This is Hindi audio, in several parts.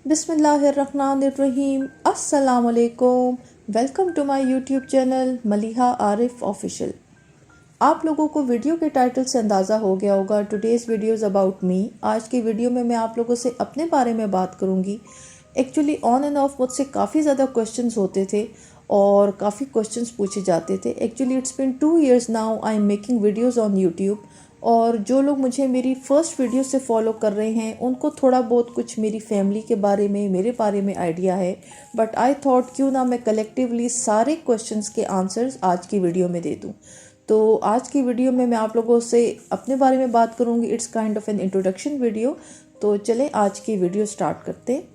बिस्मिल्लाहिर्रहमानिर्रहीम। अस्सलाम वालेकुम। Welcome to my YouTube channel Maliha Arif official. आप लोगों को वीडियो के टाइटल से अंदाज़ा हो गया होगा, टुडेज़ वीडियोस अबाउट मी। आज की वीडियो में मैं आप लोगों से अपने बारे में बात करूंगी। एक्चुअली ऑन एंड ऑफ मुझसे काफ़ी ज़्यादा क्वेश्चंस होते थे और काफ़ी क्वेश्चंस पूछे जाते थे। Actually it's been 2 years now I am making videos on YouTube, और जो लोग मुझे मेरी फ़र्स्ट वीडियो से फॉलो कर रहे हैं उनको थोड़ा बहुत कुछ मेरी फैमिली के बारे में, मेरे बारे में आइडिया है। बट आई थॉट क्यों ना मैं कलेक्टिवली सारे क्वेश्चंस के आंसर्स आज की वीडियो में दे दूँ। तो आज की वीडियो में मैं आप लोगों से अपने बारे में बात करूँगी। It's kind of an introduction video. तो चलें आज की वीडियो स्टार्ट करते हैं।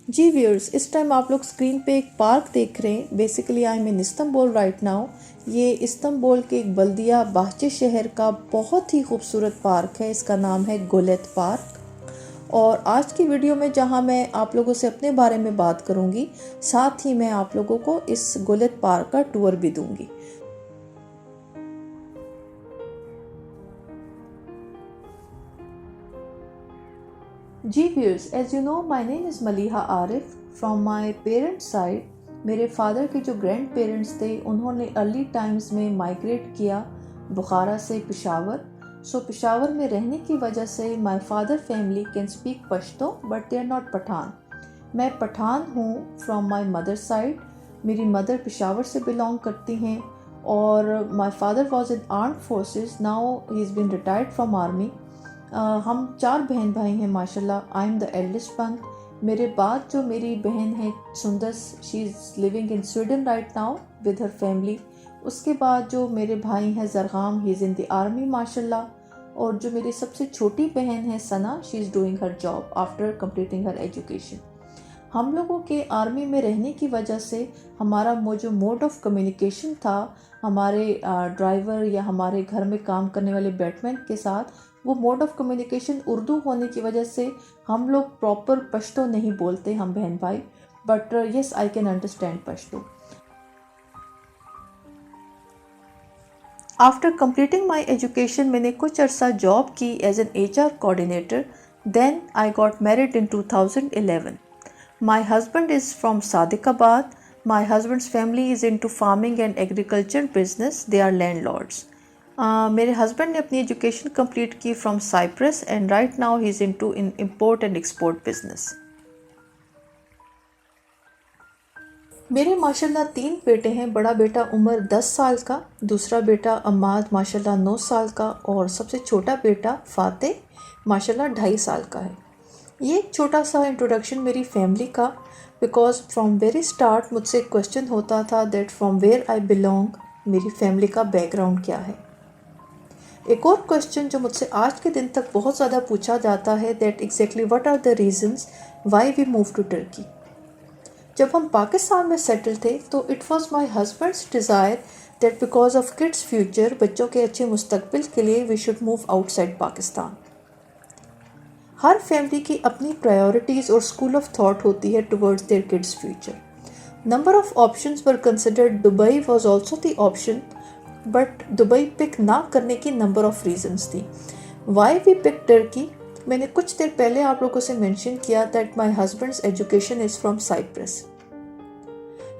जी व्यूअर्स, इस टाइम आप लोग स्क्रीन पे एक पार्क देख रहे हैं। Basically I am in Istanbul right now. ये इस्तांबुल के एक बल्दिया बाहचे शहर का बहुत ही खूबसूरत पार्क है। इसका नाम है गुलेट पार्क। और आज की वीडियो में जहां मैं आप लोगों से अपने बारे में बात करूंगी, साथ ही मैं आप लोगों को इस गुलेट पार्क का टूर भी दूंगी। जी viewers, as you know my name is Maliha Arif. From my parents side, मेरे फादर के जो ग्रैंड पेरेंट्स थे उन्होंने अर्ली टाइम्स में माइग्रेट किया बुखारा से पेशावर। सो पेशावर में रहने की वजह से my father family can speak Pashto but they are not Pathan. मैं पठान हूँ फ्रॉम माय मदर साइड। मेरी मदर पेशावर से बिलोंग करती हैं और my father was in armed forces. Now he is been retired from army. हम 4 बहन भाई हैं माशाल्लाह। I am the eldest one. मेरे बाद जो मेरी बहन है Sundas, she is living in Sweden right now with her family. उसके बाद जो मेरे भाई हैं Zargham, he is in the army माशाल्लाह। और जो मेरी सबसे छोटी बहन है Sana, she is doing her job after completing her education. हम लोगों के आर्मी में रहने की वजह से हमारा जो मोड ऑफ कम्युनिकेशन था हमारे ड्राइवर या हमारे घर में काम करने वाले बैटमैन के साथ, वो मोड ऑफ कम्युनिकेशन उर्दू होने की वजह से हम लोग प्रॉपर पश्तो नहीं बोलते हम बहन भाई। But yes, I can understand Pashto. After completing my education मैंने कुछ अरसा जॉब की as an HR coordinator. Then I got married in 2011। My husband is from Sadiqabad. My husband's family is into farming and agriculture business. They are landlords. मेरे हस्बैंड ने अपनी एजुकेशन कंप्लीट की from Cyprus and right now he is into in import and export business. मेरे माशाल्लाह 3 बेटे हैं। बड़ा बेटा उमर 10 साल का, दूसरा बेटा अम्माद माशाल्लाह 9 साल का, और सबसे छोटा बेटा फाते माशाल्लाह 2.5 साल का है। ये एक छोटा सा इंट्रोडक्शन मेरी फैमिली का, बिकॉज फ्रॉम वेरी स्टार्ट मुझसे क्वेश्चन होता था that from where I belong, मेरी फैमिली का बैकग्राउंड क्या है। एक और क्वेश्चन जो मुझसे आज के दिन तक बहुत ज़्यादा पूछा जाता है that exactly what are the reasons why we move to Turkey. जब हम पाकिस्तान में सेटल थे तो it was my husband's desire that because of kids future, बच्चों के अच्छे मुस्तकबिल के लिए we should move outside Pakistan. हर फैमिली की अपनी प्रायोरिटीज़ और स्कूल ऑफ थॉट होती है towards their kids future. Number of options were considered. Dubai was also the option, but Dubai pick ना करने की नंबर ऑफ रीजंस थी। व्हाई वी पिक टर्की, मैंने कुछ देर पहले आप लोगों से मेंशन किया that my husband's education is from Cyprus.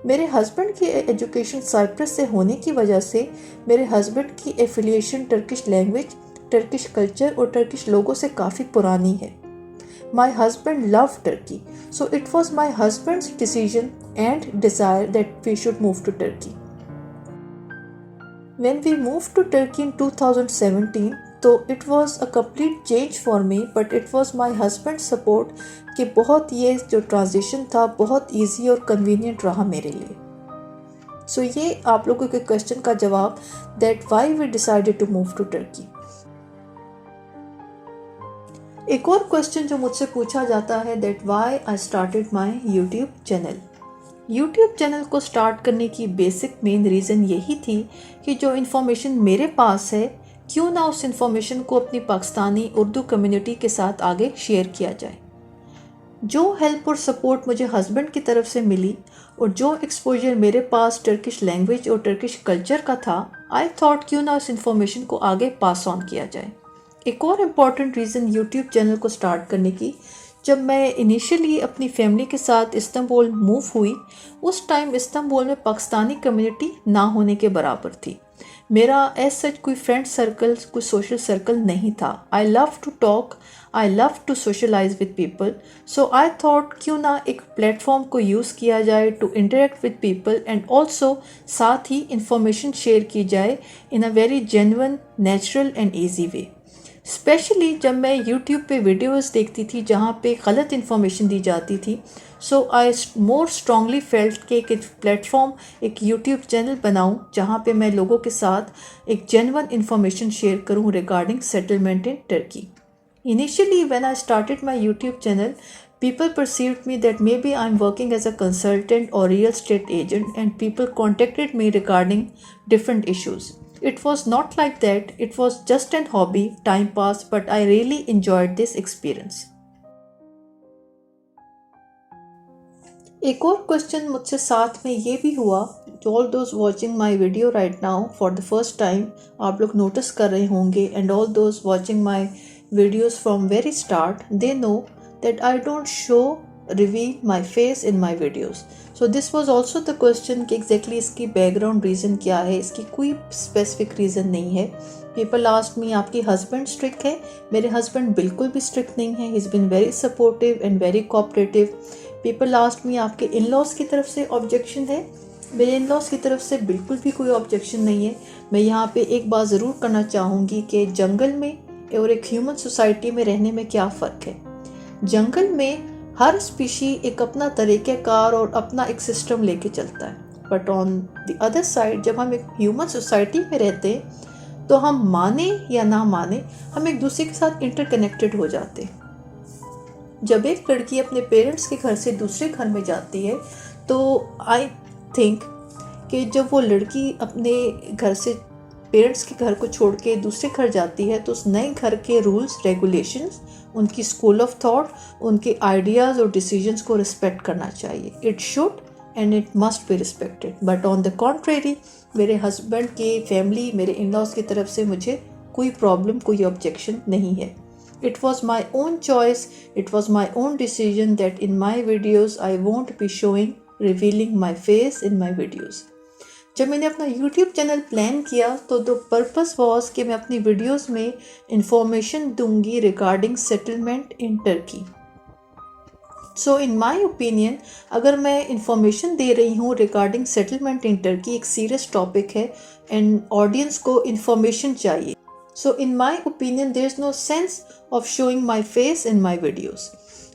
मेरे हस्बैंड की एजुकेशन साइप्रस से होने की वजह से मेरे हस्बैंड की affiliation Turkish language, Turkish culture और टर्किश लोगों से काफ़ी पुरानी है। My husband love Turkey, so it was my husband's decision and desire that we should move to Turkey. When we moved to Turkey in 2017, तो it was a complete change for me, but it was my husband support कि बहुत ये जो ट्रांजिशन था बहुत ईजी और कन्वीनियंट रहा मेरे लिए। सो ये आप लोगों के क्वेश्चन का जवाब that why we decided to move to Turkey. एक और क्वेश्चन जो मुझसे पूछा जाता है that why I started my YouTube channel. YouTube channel को स्टार्ट करने की बेसिक मेन रीज़न यही थी कि जो इन्फॉर्मेशन मेरे पास है क्यों ना उस इन्फॉर्मेशन को अपनी पाकिस्तानी उर्दू कम्युनिटी के साथ आगे शेयर किया जाए। जो हेल्प और सपोर्ट मुझे हस्बैंड की तरफ से मिली और जो एक्सपोजर मेरे पास टर्किश लैंग्वेज और टर्किश कल्चर का था, आई थॉट क्यों ना उस इन्फॉर्मेशन को आगे पास ऑन किया जाए। एक और इम्पॉर्टेंट रीज़न यूट्यूब चैनल को स्टार्ट करने की, जब मैं इनिशियली अपनी फैमिली के साथ इस्तांबुल मूव हुई, उस टाइम इस्तांबुल में पाकिस्तानी कम्युनिटी ना होने के बराबर थी। मेरा एज सच कोई फ्रेंड सर्कल, कोई सोशल सर्कल नहीं था। I love to talk, I love to socialize with people, so I thought क्यों ना एक प्लेटफॉर्म को यूज़ किया जाए to interact with people and also साथ ही इंफॉर्मेशन शेयर की जाए in a very genuine, natural and easy way. Specially जब मैं यूट्यूब पे वीडियोस देखती थी जहाँ पे गलत इन्फॉर्मेशन दी जाती थी, सो आई मोर स्ट्रांगली फेल्ट कि एक प्लेटफॉर्म, एक यूट्यूब चैनल बनाऊँ जहाँ पे मैं लोगों के साथ एक जेन्युइन इन्फॉर्मेशन शेयर करूँ regarding settlement in Turkey. Initially, when I started my YouTube channel, people perceived me that maybe I'm working as a consultant or real estate agent, and people contacted me regarding different issues. It was not like that, it was just an hobby, time pass, but I really enjoyed this experience. एक और क्वेश्चन मुझसे साथ में ये भी हुआ, all those watching my video right now for the first time, आप लोग नोटिस कर रहे होंगे, and all those watching my videos from very start, they know that I don't reveal my face in my videos. So this was also the question कि exactly इसकी background reason क्या है। इसकी कोई specific reason नहीं है। People asked me आपकी husband strict है? मेरे husband बिल्कुल भी strict नहीं है। He's been very supportive and very cooperative. People asked me आपके in-laws की तरफ से objection है? मेरे इन-लॉज की तरफ से बिल्कुल भी कोई ऑब्जेक्शन नहीं है। मैं यहाँ पे एक बात ज़रूर करना चाहूँगी कि जंगल में और एक ह्यूमन सोसाइटी में रहने में क्या फ़र्क है। जंगल में हर स्पीशी एक अपना तरीक़ेकार और अपना एक सिस्टम लेके चलता है, but on the other side जब हम एक ह्यूमन सोसाइटी में रहते हैं तो हम माने या ना माने हम एक दूसरे के साथ इंटरकनेक्टेड हो जाते हैं। जब एक लड़की अपने पेरेंट्स के घर से दूसरे घर में जाती है तो आई थिंक कि जब वो लड़की अपने घर से पेरेंट्स के घर को छोड़ के दूसरे घर जाती है तो उस नए घर के रूल्स रेगुलेशंस, उनकी स्कूल ऑफ थॉट, उनके आइडियाज़ और डिसीजंस को रिस्पेक्ट करना चाहिए। It should and it must be respected. But on the contrary मेरे हस्बैंड की फैमिली, मेरे इन-लॉज की तरफ से मुझे कोई प्रॉब्लम, कोई ऑब्जेक्शन नहीं है। It was my own choice, it was my own decision that in my videos I want be showing revealing my face in my videos. जब मैंने अपना YouTube चैनल प्लान किया तो द पर्पस वॉज कि मैं अपनी वीडियोस में इंफॉर्मेशन दूंगी regarding settlement in Turkey. So in my opinion अगर मैं इंफॉर्मेशन दे रही हूँ रिगार्डिंग सेटलमेंट इन टर्की, एक सीरियस टॉपिक है एंड ऑडियंस को इंफॉर्मेशन चाहिए, so in my opinion there is no sense of showing my face in my videos.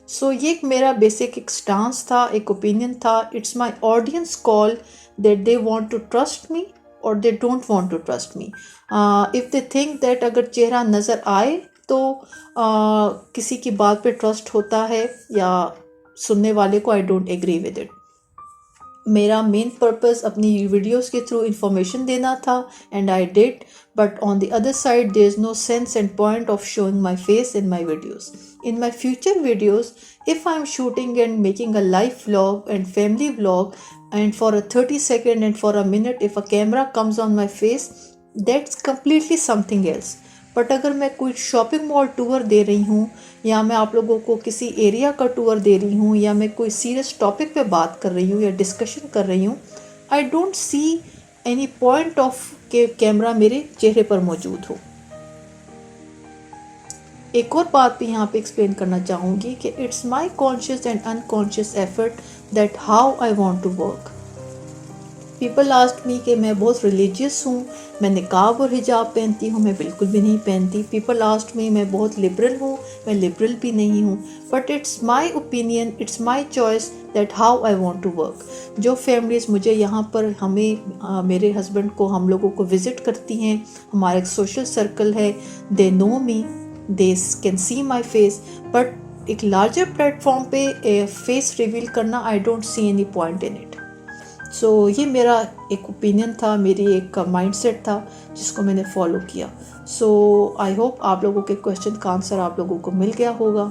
सो ये एक मेरा बेसिक एक स्टांस था, एक ओपिनियन था। It's my audience call that they want to trust me or they don't want to trust me. If they think that अगर चेहरा नज़र आए तो किसी की बात पे ट्रस्ट होता है या सुनने वाले को, I don't agree with it. मेरा मेन पर्पस अपनी वीडियोस के थ्रू इंफॉर्मेशन देना था and I did, but on the other side there is no sense and point of showing my face in my videos. In my future videos, if I'm shooting and making a live vlog and family vlog, and for a 30-second and for a minute if a camera comes on my face, that's completely something else. But अगर मैं कोई शॉपिंग मॉल टूर दे रही हूँ या मैं आप लोगों को किसी एरिया का टूर दे रही हूँ या मैं कोई सीरियस टॉपिक पे बात कर रही हूँ या डिस्कशन कर रही हूँ, आई don't see any point of के कैमरा मेरे चेहरे पर मौजूद हो। एक और बात भी यहाँ पे एक्सप्लेन करना चाहूँगी कि it's my conscious and unconscious effort that how I want to work. People asked me कि मैं बहुत रिलीजियस हूँ, मैं निकाब और हिजाब पहनती हूँ, मैं बिल्कुल भी नहीं पहनती। पीपल आस्क्ड मी मैं बहुत लिबरल हूँ, मैं लिबरल भी नहीं हूँ। But it's my opinion, it's my choice that how I want to work. जो फैमिलीज़ मुझे यहाँ पर मेरे हस्बैंड को, हम लोगों को विज़िट करती हैं, हमारा एक सोशल सर्कल है, they know me, they can see my face. But एक लार्जर प्लेटफॉर्म पे फेस रिवील करना, I don't see any point in it. So ये मेरा एक ओपिनियन था, मेरी एक माइंडसेट था जिसको मैंने फॉलो किया। सो आई होप आप लोगों के क्वेश्चन का आंसर आप लोगों को मिल गया होगा।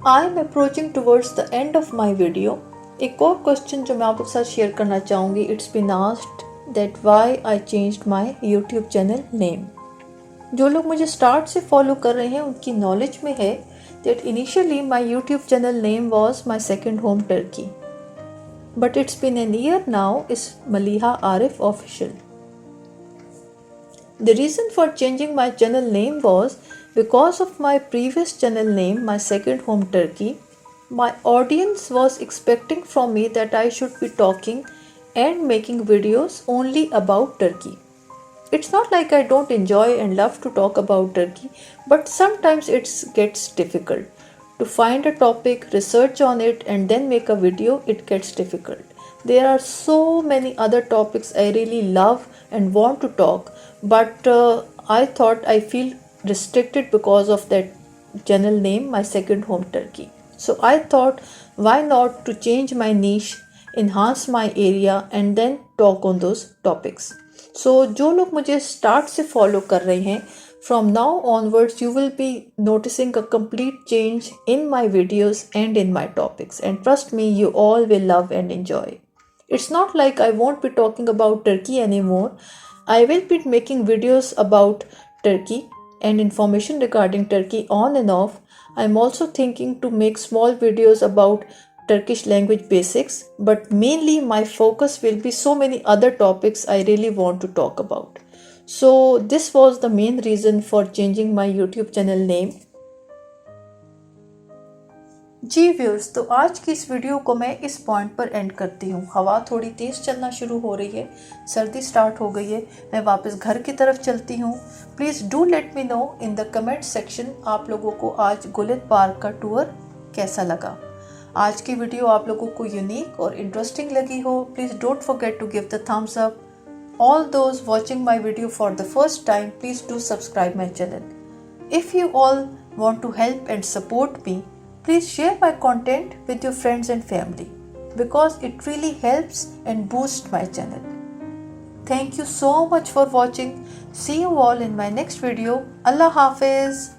I am approaching towards the end of my video. एक और क्वेश्चन जो मैं आप लोग के साथ शेयर करना चाहूँगी, it's been asked that why I changed my YouTube channel name. जो लोग मुझे स्टार्ट से फॉलो कर रहे हैं उनकी नॉलेज में है that initially my YouTube channel name was my second home Turkey, but it's been a year now is Maliha Arif Official. The reason for changing my channel name was because of my previous channel name, my second home Turkey. My audience was expecting from me that I should be talking and making videos only about Turkey. It's not like I don't enjoy and love to talk about Turkey, but sometimes it gets difficult. To find a topic, research on it, and then make a video, it gets difficult. There are so many other topics I really love and want to talk, but I thought I feel restricted because of that channel name, my second home Turkey. So I thought, why not to change my niche, enhance my area, and then talk on those topics. So जो लोग मुझे स्टार्ट से फॉलो कर रहे हैं, from now onwards you will be noticing a complete change in my videos and in my topics, and trust me, you all will love and enjoy. It's not like I won't be talking about Turkey anymore. I will be making videos about Turkey and information regarding Turkey on and off. I'm also thinking to make small videos about Turkish language basics, but mainly my focus will be so many other topics I really want to talk about. So this was the main reason for changing my YouTube channel name. जी व्यूअर्स, तो आज की इस वीडियो को मैं इस पॉइंट पर एंड करती हूँ. हवा थोड़ी तेज़ चलना शुरू हो रही है, सर्दी स्टार्ट हो गई है, मैं वापस घर की तरफ चलती हूँ. Please do let me know in the comment section आप लोगों को आज गुलित पार्क का टूर कैसा लगा. आज की वीडियो आप लोगों को यूनिक और इंटरेस्टिंग लगी हो, please don't forget to give the thumbs up. All those watching my video for the first time, please do subscribe my channel. If you all want to help and support me, please share my content with your friends and family because it really helps and boosts my channel. Thank you so much for watching. See you all in my next video. Allah Hafiz.